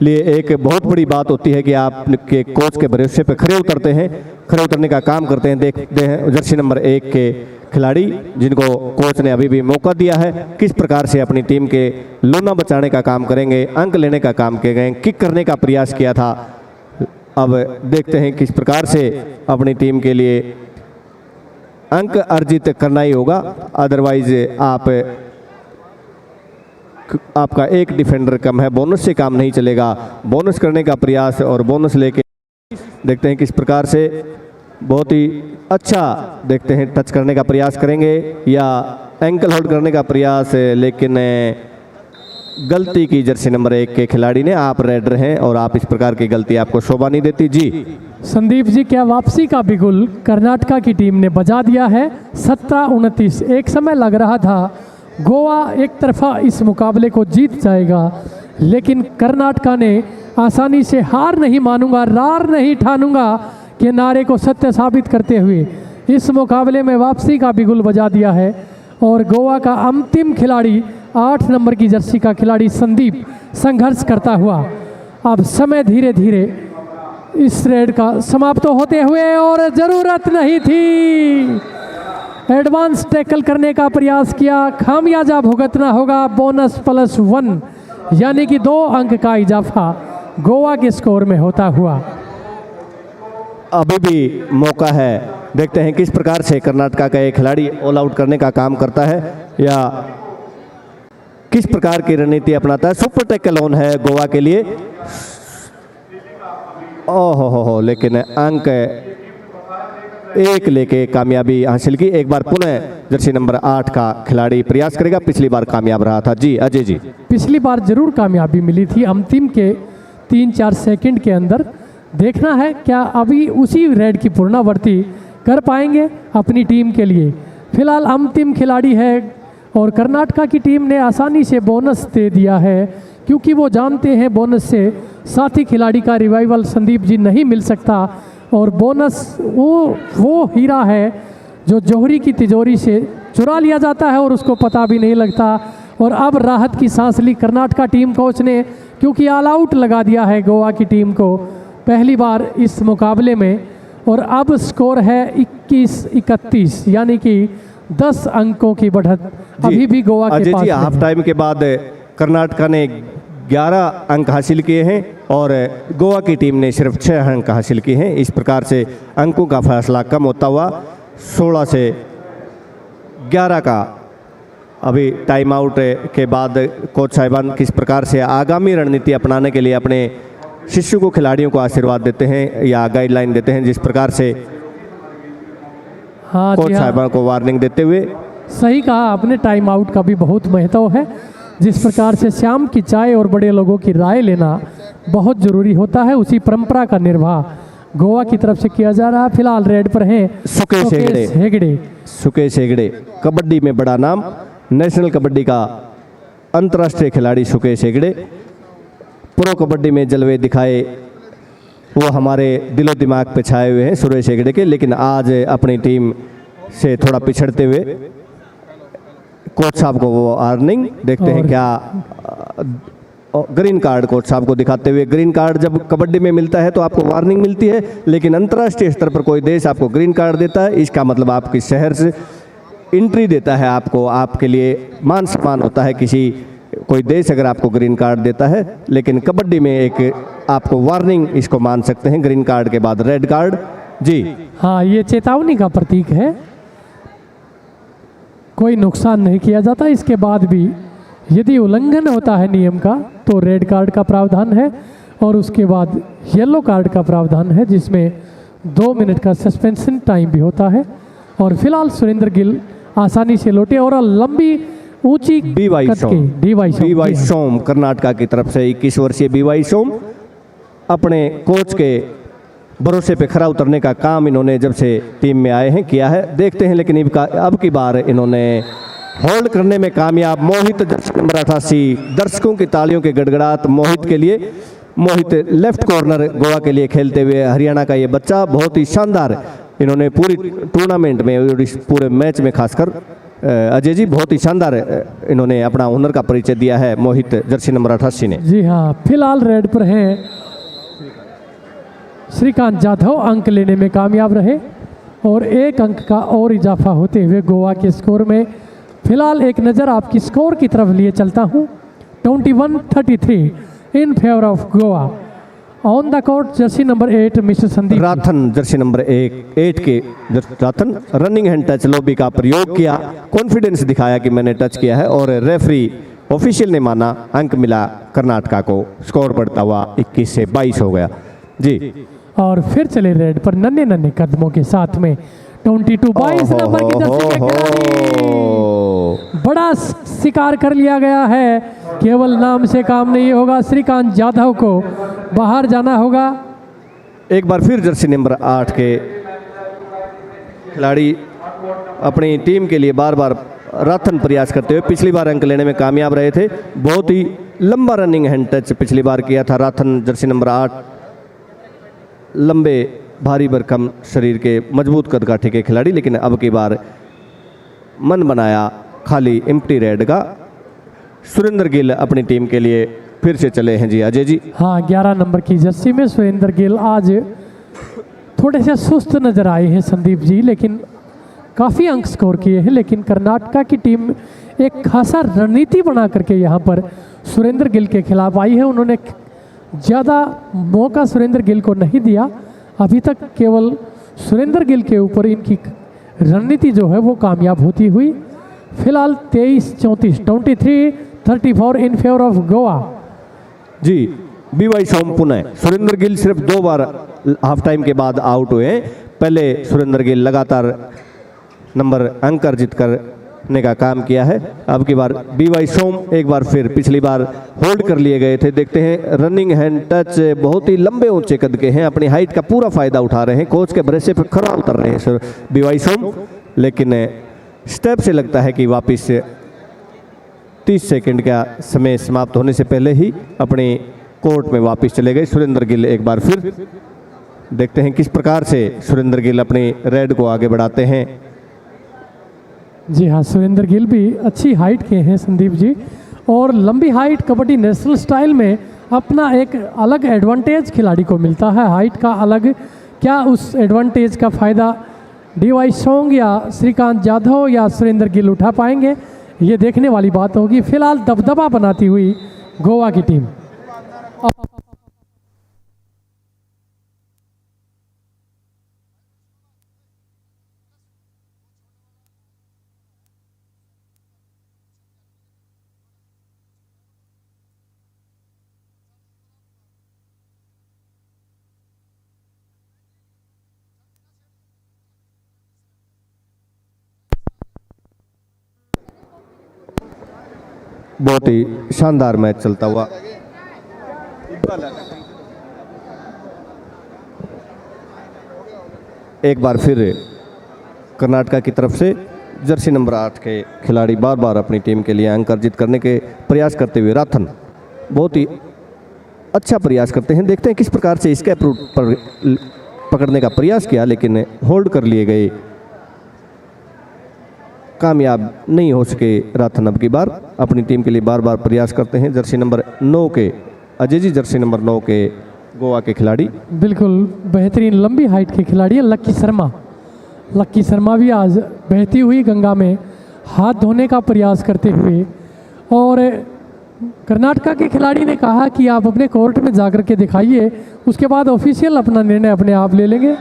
लिए एक बहुत बड़ी बात होती है कि आप के कोच के भरोसे पे खड़े उतरते हैं, खड़े उतरने का काम करते हैं। देखते हैं जर्सी नंबर 1 के खिलाड़ी जिनको कोच ने अभी भी मौका दिया है, किस प्रकार से अपनी टीम के लोना बचाने का काम करेंगे, अंक लेने का काम करेंगे। किक करने का प्रयास किया था, अब देखते हैं किस प्रकार से अपनी टीम के लिए अंक अर्जित करना ही होगा। अदरवाइज आपका एक डिफेंडर कम है, बोनस से काम नहीं चलेगा। बोनस करने का प्रयास और बोनस लेके देखते हैं किस प्रकार से बहुत ही अच्छा, देखते हैं टच करने का प्रयास करेंगे या एंकल होल्ड करने का प्रयास, लेकिन गलती की जर्सी नंबर 1 के खिलाड़ी ने। आप रेडर हैं और आप इस प्रकार की गलती आपको शोभा नहीं देती। जी संदीप जी, क्या वापसी का बिगुल कर्नाटका की टीम ने बजा दिया है? 17-29। एक समय लग रहा था गोवा एक तरफा इस मुकाबले को जीत जाएगा, लेकिन कर्नाटका ने आसानी से हार नहीं मानूंगा, रार नहीं ठानूंगा के नारे को सत्य साबित करते हुए इस मुकाबले में वापसी का बिगुल बजा दिया है। और गोवा का अंतिम खिलाड़ी 8 नंबर की जर्सी का खिलाड़ी संदीप संघर्ष करता हुआ अब समय धीरे धीरे इस रेड का समाप्त होते हुए, और ज़रूरत नहीं थी, एडवांस टैकल करने का प्रयास किया, खामियाजा भुगतना होगा। बोनस +1 यानी कि 2 अंक का इजाफा गोवा के स्कोर में होता हुआ। अभी भी मौका है, देखते हैं किस प्रकार से कर्नाटका का एक खिलाड़ी ऑल आउट करने का काम करता है या किस प्रकार की रणनीति अपनाता है। सुपर टैकल ऑन है गोवा के लिए। ओहो हो, लेकिन अंक एक लेके कामयाबी हासिल की। एक बार पुनः जर्सी नंबर 8 का खिलाड़ी प्रयास करेगा, पिछली बार कामयाब रहा था। जी अजय जी, पिछली बार जरूर कामयाबी मिली थी अंतिम के 3-4 सेकंड के अंदर। देखना है क्या अभी उसी रेड की पुनरावृत्ति कर पाएंगे अपनी टीम के लिए। फिलहाल अंतिम खिलाड़ी है और कर्नाटका की टीम ने आसानी से बोनस दे दिया है, क्योंकि वो जानते हैं बोनस से साथी खिलाड़ी का रिवाइवल संदीप जी नहीं मिल सकता। और बोनस वो हीरा है जो जौहरी की तिजोरी से चुरा लिया जाता है और उसको पता भी नहीं लगता। और अब राहत की सांस ली कर्नाटका टीम कोच ने, क्योंकि ऑल आउट लगा दिया है गोवा की टीम को पहली बार इस मुकाबले में। और अब स्कोर है 21-31, यानी कि 10 अंकों की बढ़त अभी भी गोवा के अजय पास जी, है। हाफ टाइम के बाद कर्नाटका ने 11 अंक हासिल किए हैं और गोवा की टीम ने सिर्फ 6 अंक हासिल किए हैं। इस प्रकार से अंकों का फैसला कम होता हुआ 16 से 11 का अभी टाइम आउट के बाद कोच साहिबान किस प्रकार से आगामी रणनीति अपनाने के लिए अपने शिष्यों को, खिलाड़ियों को आशीर्वाद देते हैं या गाइडलाइन देते हैं, जिस प्रकार से हाँ कोच जी हाँ, साहिबान को वार्निंग देते हुए। सही कहा आपने, टाइम आउट का भी बहुत महत्व है। जिस प्रकार से शाम की चाय और बड़े लोगों की राय लेना बहुत ज़रूरी होता है, उसी परंपरा का निर्वाह गोवा की तरफ से किया जा रहा है। फिलहाल रेड पर हैं सुकेश हेगड़े। सुकेश हेगड़े कबड्डी में बड़ा नाम, नेशनल कबड्डी का अंतर्राष्ट्रीय खिलाड़ी सुकेश हेगड़े। प्रो कबड्डी में जलवे दिखाए वो हमारे दिलो दिमाग पे छाए हुए हैं सुरेश हेगड़े के, लेकिन आज अपनी टीम से थोड़ा पिछड़ते हुए कोच साहब को वो वार्निंग देखते हैं क्या ग्रीन कार्ड कोच साहब को दिखाते हुए। ग्रीन कार्ड जब कबड्डी में मिलता है तो आपको वार्निंग मिलती है, लेकिन अंतर्राष्ट्रीय स्तर पर कोई देश आपको ग्रीन कार्ड देता है, इसका मतलब आपकी शहर से एंट्री देता है, आपको आपके लिए मान सम्मान होता है किसी कोई देश अगर आपको ग्रीन कार्ड देता है। लेकिन कबड्डी में एक आपको वार्निंग इसको मान सकते हैं, ग्रीन कार्ड के बाद रेड कार्ड। जी हाँ, ये चेतावनी का प्रतीक है, कोई नुकसान नहीं किया जाता। इसके बाद भी यदि उल्लंघन होता है नियम का तो रेड कार्ड का प्रावधान है और उसके बाद येलो कार्ड का प्रावधान है, जिसमें 2 मिनट का सस्पेंशन टाइम भी होता है। और फिलहाल सुरेंद्र गिल आसानी से लौटे और लंबी ऊंची बीवाई कद के बीवाई सोम कर्नाटका की तरफ से 21 वर्षीय बीवाई सोम अपने कोच के भरोसे पे खरा उतरने का काम इन्होंने जब से टीम में आए हैं किया है। देखते हैं लेकिन अब की बार इन्होंने होल्ड करने में कामयाब। मोहित जर्सी नंबर 88, दर्शकों की तालियों के गड़गड़ाहट मोहित के लिए। मोहित लेफ्ट कॉर्नर गोवा के लिए खेलते हुए हरियाणा का ये बच्चा बहुत ही शानदार, इन्होंने पूरी टूर्नामेंट में और इस पूरे मैच में खासकर अजय जी बहुत ही शानदार इन्होंने अपना हुनर का परिचय दिया है मोहित जर्सी नंबर 88 ने। जी हाँ, फिलहाल रेड पर हैं श्रीकांत जाधव, अंक लेने में कामयाब रहे और 1 अंक का और इजाफा होते हुए गोवा के स्कोर में। फिलहाल एक नज़र आपकी स्कोर की तरफ लिए चलता हूँ। 21-33 in favour of Goa. On the court jersey number 8 mister Sandeep Rathan jersey number 8 के Rathan running hand touch lobby का प्रयोग किया, कॉन्फिडेंस दिखाया कि मैंने टच किया है और रेफरी ऑफिशियल ने माना, अंक मिला कर्नाटका को, स्कोर बढ़ता हुआ 21 से 22 हो गया। जी और फिर चले रेड पर नन्हे नन्हे कदमों के साथ में 22-22 नंबर की जर्सी के खिलाड़ी। बड़ा शिकार कर लिया गया है, केवल नाम से काम नहीं होगा, श्रीकांत जाधव को बाहर जाना होगा। एक बार फिर जर्सी नंबर 8 के खिलाड़ी अपनी टीम के लिए बार बार राथन प्रयास करते हुए पिछली बार अंक लेने में कामयाब रहे थे। बहुत ही लंबा रनिंग हैंड टच पिछली बार किया था राथन जर्सी नंबर 8, लंबे भारी भरकम शरीर के मजबूत कदकाठी के खिलाड़ी, लेकिन अब की बार मन बनाया खाली एम्प्टी रेड का। सुरेंद्र गिल अपनी टीम के लिए फिर से चले हैं। जी अजय जी। हाँ, 11 नंबर की जर्सी में सुरेंद्र गिल आज थोड़े से सुस्त नजर आए हैं संदीप जी, लेकिन काफ़ी अंक स्कोर किए हैं। लेकिन कर्नाटका की टीम एक खासा रणनीति बना करके यहाँ पर सुरेंद्र गिल के खिलाफ आई है। उन्होंने ज़्यादा मौका सुरेंद्र गिल को नहीं दिया, अभी तक केवल सुरेंद्र गिल के ऊपर इनकी रणनीति जो है वो कामयाब होती हुई। फिलहाल 23-34 इन फेवर ऑफ गोवा। जी बीवाई सोम पुनः सुरेंद्र गिल सिर्फ 2 बार हाफ टाइम के बाद आउट हुए हैं। पहले सुरेंद्र गिल लगातार नंबर अंक अर्जित करने का काम किया है। अब की बार बीवाई सोम एक बार फिर, पिछली बार होल्ड कर लिए गए थे। देखते हैं रनिंग हैंड टच, बहुत ही लंबे ऊंचे कद के हैं, अपनी हाइट का पूरा फायदा उठा रहे हैं, कोच के भरोसे पर खरा उतर रहे हैं सर बीवाई सोम। लेकिन स्टेप से लगता है कि वापिस 30 सेकंड का समय समाप्त होने से पहले ही अपने कोर्ट में वापस चले गए सुरेंद्र गिल। एक बार फिर देखते हैं किस प्रकार से सुरेंद्र गिल अपने रेड को आगे बढ़ाते हैं। जी हाँ, सुरेंद्र गिल भी अच्छी हाइट के हैं संदीप जी, और लंबी हाइट कबड्डी नेशनल स्टाइल में अपना एक अलग एडवांटेज खिलाड़ी को मिलता है, हाइट का अलग। क्या उस एडवांटेज का फ़ायदा डीवाई सोंग या श्रीकांत जाधव या सुरेंद्र गिल उठा पाएंगे, ये देखने वाली बात होगी। फिलहाल दबदबा बनाती हुई गोवा की टीम। बहुत ही शानदार मैच चलता हुआ। एक बार फिर कर्नाटका की तरफ से जर्सी नंबर 8 के खिलाड़ी बार बार अपनी टीम के लिए अंक अर्जित करने के प्रयास करते हुए राथन बहुत ही अच्छा प्रयास करते हैं। देखते हैं किस प्रकार से स्कैप रूट पर पकड़ने का प्रयास किया, लेकिन होल्ड कर लिए गए, कामयाब नहीं हो सके राथन। अब की बार अपनी टीम के लिए बार बार प्रयास करते हैं जर्सी नंबर 9 के अजय जी, जर्सी नंबर 9 के गोवा के खिलाड़ी। बिल्कुल बेहतरीन लंबी हाइट के खिलाड़ी है लक्की शर्मा। लक्की शर्मा भी आज बहती हुई गंगा में हाथ धोने का प्रयास करते हुए, और कर्नाटका के खिलाड़ी ने कहा कि आप अपने कोर्ट में जाकर के दिखाइए, उसके बाद ऑफिशियल अपना निर्णय अपने आप ले लेंगे।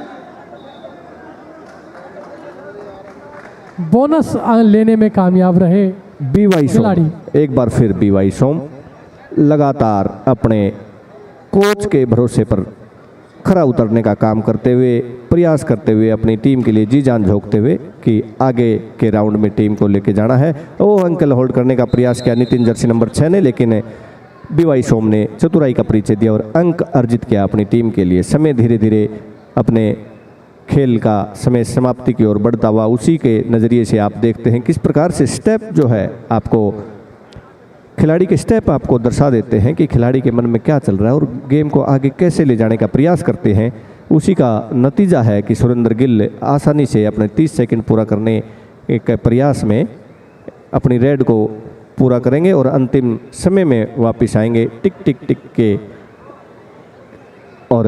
बोनस लेने में कामयाब रहे बीवाई खिलाड़ी। सोम एक बार फिर बीवाई सोम लगातार अपने कोच के भरोसे पर खरा उतरने का काम करते हुए, प्रयास करते हुए, अपनी टीम के लिए जी जान झोंकते हुए कि आगे के राउंड में टीम को लेके जाना है। वो अंकल होल्ड करने का प्रयास किया नितिन जर्सी नंबर 6 ने, लेकिन बीवाई सोम ने चतुराई का परिचय दिया और अंक अर्जित किया अपनी टीम के लिए। समय धीरे धीरे अपने खेल का समय समाप्ति की ओर बढ़ता हुआ, उसी के नज़रिए से आप देखते हैं किस प्रकार से स्टेप जो है आपको, खिलाड़ी के स्टेप आपको दर्शा देते हैं कि खिलाड़ी के मन में क्या चल रहा है और गेम को आगे कैसे ले जाने का प्रयास करते हैं। उसी का नतीजा है कि सुरेंद्र गिल आसानी से अपने 30 सेकंड पूरा करने के प्रयास में अपनी रेड को पूरा करेंगे और अंतिम समय में वापस आएंगे टिक टिक टिक के, और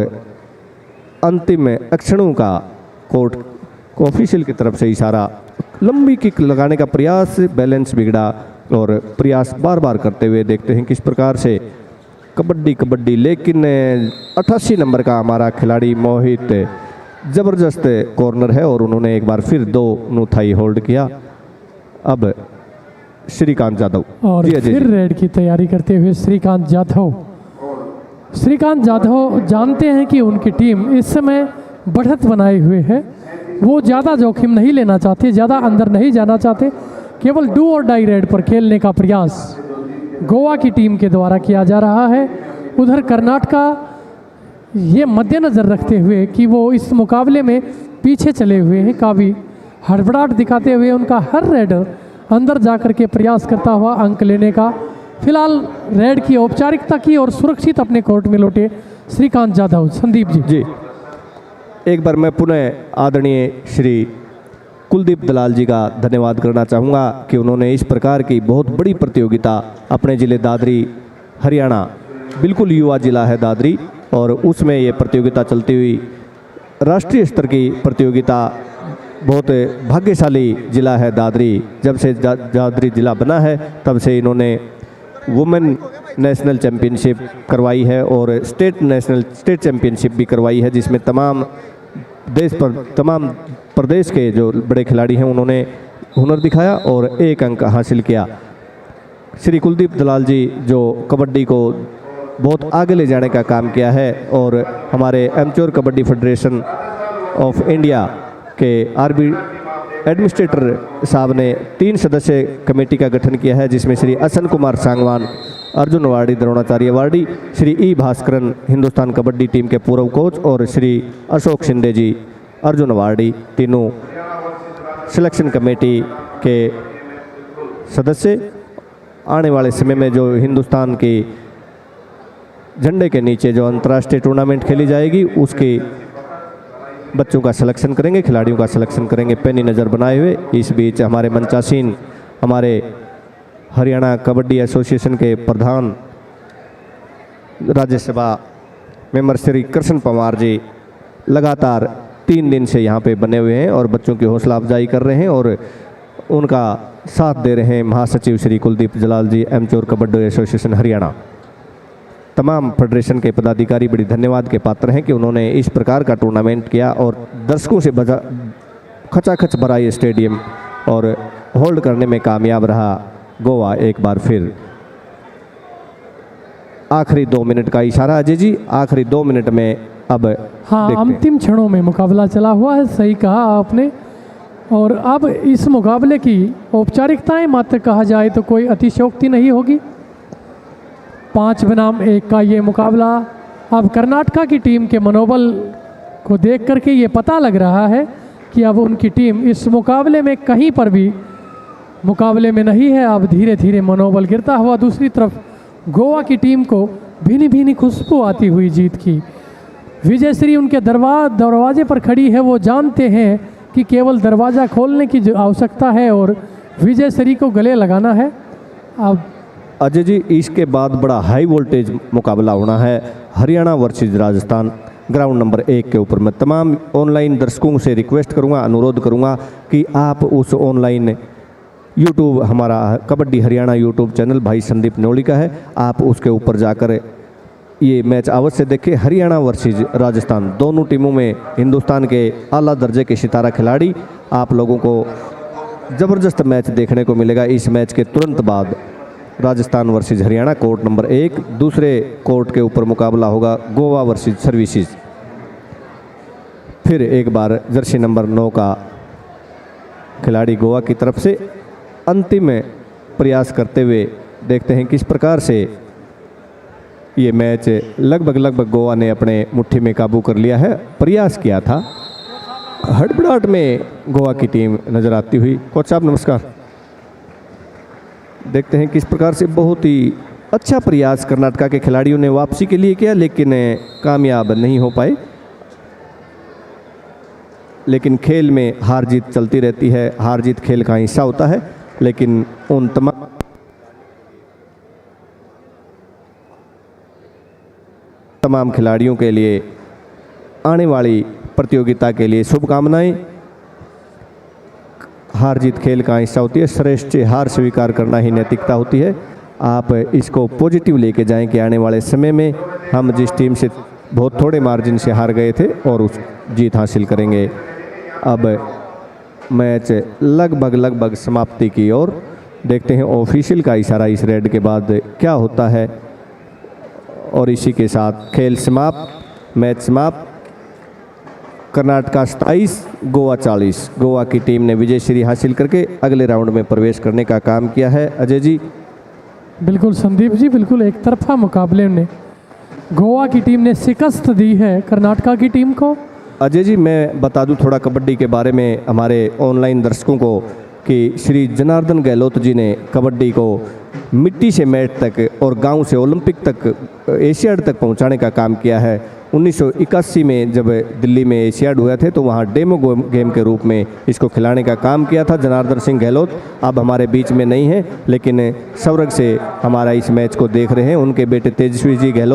अंतिम क्षणों का कोर्ट ऑफिशियल की तरफ से इशारा, लंबी किक लगाने का प्रयास, बैलेंस बिगड़ा और प्रयास बार बार करते हुए देखते हैं किस प्रकार से कबड्डी। लेकिन 88 नंबर का हमारा खिलाड़ी मोहित ज़बरदस्त कॉर्नर है और उन्होंने एक बार फिर 2 नुथाई होल्ड किया। अब श्रीकांत जाधव और फिर रेड की तैयारी करते हुए श्रीकांत जाधव जानते हैं कि उनकी टीम इस समय बढ़त बनाए हुए है, वो ज़्यादा जोखिम नहीं लेना चाहते, ज़्यादा अंदर नहीं जाना चाहते, केवल डू और डाई रेड पर खेलने का प्रयास गोवा की टीम के द्वारा किया जा रहा है। उधर कर्नाटका ये मद्देनज़र रखते हुए कि वो इस मुकाबले में पीछे चले हुए हैं, काफ़ी हड़बड़ाहट दिखाते हुए उनका हर रेडर अंदर जाकर के प्रयास करता हुआ अंक लेने का। फिलहाल रेड की औपचारिकता की और सुरक्षित अपने कोर्ट में लौटे श्रीकांत जाधव। संदीप जी एक बार मैं पुनः आदरणीय श्री कुलदीप दलाल जी का धन्यवाद करना चाहूँगा कि उन्होंने इस प्रकार की बहुत बड़ी प्रतियोगिता अपने ज़िले दादरी हरियाणा, बिल्कुल युवा ज़िला है दादरी, और उसमें ये प्रतियोगिता चलती हुई राष्ट्रीय स्तर की प्रतियोगिता। बहुत भाग्यशाली ज़िला है दादरी, जब से दादरी ज़िला बना है तब से इन्होंने वुमेन नेशनल चैम्पियनशिप करवाई है और स्टेट चैम्पियनशिप भी करवाई है, जिसमें तमाम प्रदेश के जो बड़े खिलाड़ी हैं उन्होंने हुनर दिखाया और 1 अंक हासिल किया। श्री कुलदीप दलाल जी जो कबड्डी को बहुत आगे ले जाने का काम किया है। और हमारे amateur kabaddi federation of India के आरबी एडमिनिस्ट्रेटर साहब ने 3 सदस्यीय कमेटी का गठन किया है, जिसमें श्री असन कुमार सांगवान, अर्जुन वार्डी द्रोणाचार्य वार्डी, श्री ई भास्करन हिंदुस्तान कबड्डी टीम के पूर्व कोच और श्री अशोक शिंदे जी अर्जुन वार्डी, तीनों सिलेक्शन कमेटी के सदस्य। आने वाले समय में जो हिंदुस्तान की झंडे के नीचे जो अंतर्राष्ट्रीय टूर्नामेंट खेली जाएगी उसके बच्चों का सिलेक्शन करेंगे, खिलाड़ियों का सिलेक्शन करेंगे पैनी नज़र बनाए हुए। इस बीच हमारे मंचासीन हमारे हरियाणा कबड्डी एसोसिएशन के प्रधान राज्यसभा मेंबर श्री कृष्ण पवार जी लगातार 3 दिन से यहाँ पे बने हुए हैं और बच्चों की हौसला अफजाई कर रहे हैं और उनका साथ दे रहे हैं महासचिव श्री कुलदीप जलाल जी, एमेच्योर कबड्डी एसोसिएशन हरियाणा। तमाम फेडरेशन के पदाधिकारी बड़ी धन्यवाद के पात्र हैं कि उन्होंने इस प्रकार का टूर्नामेंट किया और दर्शकों से खचाखच भरा ये स्टेडियम और होल्ड करने में कामयाब रहा गोवा। एक बार फिर आखिरी 2 मिनट का इशारा अजय जी, आखिरी 2 मिनट में अब हाँ, अंतिम क्षणों में मुकाबला चला हुआ है, सही कहा आपने। और अब इस मुकाबले की औपचारिकताएं मात्र कहा जाए तो कोई अतिशयोक्ति नहीं होगी। 5 बनाम 1 का ये मुकाबला अब कर्नाटका की टीम के मनोबल को देख करके ये पता लग रहा है कि अब उनकी टीम इस मुकाबले में कहीं पर भी मुकाबले में नहीं है। अब धीरे धीरे मनोबल गिरता हुआ दूसरी तरफ गोवा की टीम को भीनी भीनी खुशबू आती हुई जीत की। विजयश्री उनके दरवाजे पर खड़ी है, वो जानते हैं कि केवल दरवाज़ा खोलने की जो आवश्यकता है और विजयश्री को गले लगाना है। अब अजय जी इसके बाद बड़ा हाई वोल्टेज मुकाबला होना है Haryana versus Rajasthan ground number 1 के ऊपर। मैं तमाम ऑनलाइन दर्शकों से रिक्वेस्ट करूंगा, अनुरोध करूंगा कि आप उस ऑनलाइन यूट्यूब, हमारा कबड्डी हरियाणा यूट्यूब चैनल भाई संदीप न्योली का है, आप उसके ऊपर जाकर ये मैच अवश्य देखें। हरियाणा वर्सेस राजस्थान, दोनों टीमों में हिंदुस्तान के आला दर्जे के सितारा खिलाड़ी, आप लोगों को ज़बरदस्त मैच देखने को मिलेगा। इस मैच के तुरंत बाद Rajasthan versus Haryana court number 1, दूसरे कोर्ट के ऊपर मुकाबला होगा गोवा वर्सेस सर्विसेज। फिर एक बार जर्सी नंबर 9 का खिलाड़ी गोवा की तरफ से अंतिम प्रयास करते हुए देखते हैं किस प्रकार से ये मैच लगभग गोवा ने अपने मुट्ठी में काबू कर लिया है। प्रयास किया था, हड़बड़ाहट में गोवा की टीम नज़र आती हुई। कोच साहब नमस्कार। देखते हैं किस प्रकार से बहुत ही अच्छा प्रयास कर्नाटका के खिलाड़ियों ने वापसी के लिए किया, लेकिन कामयाब नहीं हो पाए। लेकिन खेल में हार जीत चलती रहती है, हार जीत खेल का हिस्सा होता है। लेकिन उन तमाम खिलाड़ियों के लिए आने वाली प्रतियोगिता के लिए शुभकामनाएं। हार जीत खेल का हिस्सा होती है, श्रेष्ठ हार स्वीकार करना ही नैतिकता होती है। आप इसको पॉजिटिव लेके जाएं कि आने वाले समय में हम जिस टीम से बहुत थोड़े मार्जिन से हार गए थे और उस जीत हासिल करेंगे। अब मैच लगभग समाप्ति की ओर। देखते हैं ऑफिशियल का इशारा इस रेड के बाद क्या होता है और इसी के साथ खेल समाप्त, मैच समाप्त। कर्नाटका 27, गोवा 40। गोवा की टीम ने विजय श्री हासिल करके अगले राउंड में प्रवेश करने का काम किया है। अजय जी। बिल्कुल संदीप जी, बिल्कुल एक तरफा मुकाबले में गोवा की टीम ने शिकस्त दी है कर्नाटका की टीम को। अजय जी मैं बता दूं थोड़ा कबड्डी के बारे में हमारे ऑनलाइन दर्शकों को कि श्री जनार्दन गहलोत जी ने कबड्डी को मिट्टी से मैट तक और गांव से ओलंपिक तक, एशियाड तक पहुंचाने का काम किया है। 1981 में जब दिल्ली में एशियाड हुए थे तो वहां डेमो गेम के रूप में इसको खिलाने का काम किया था जनार्दन सिंह गहलोत। अब हमारे बीच में नहीं है, लेकिन स्वर्ग से हमारा इस मैच को देख रहे हैं उनके बेटे तेजस्वी जी गहलोत।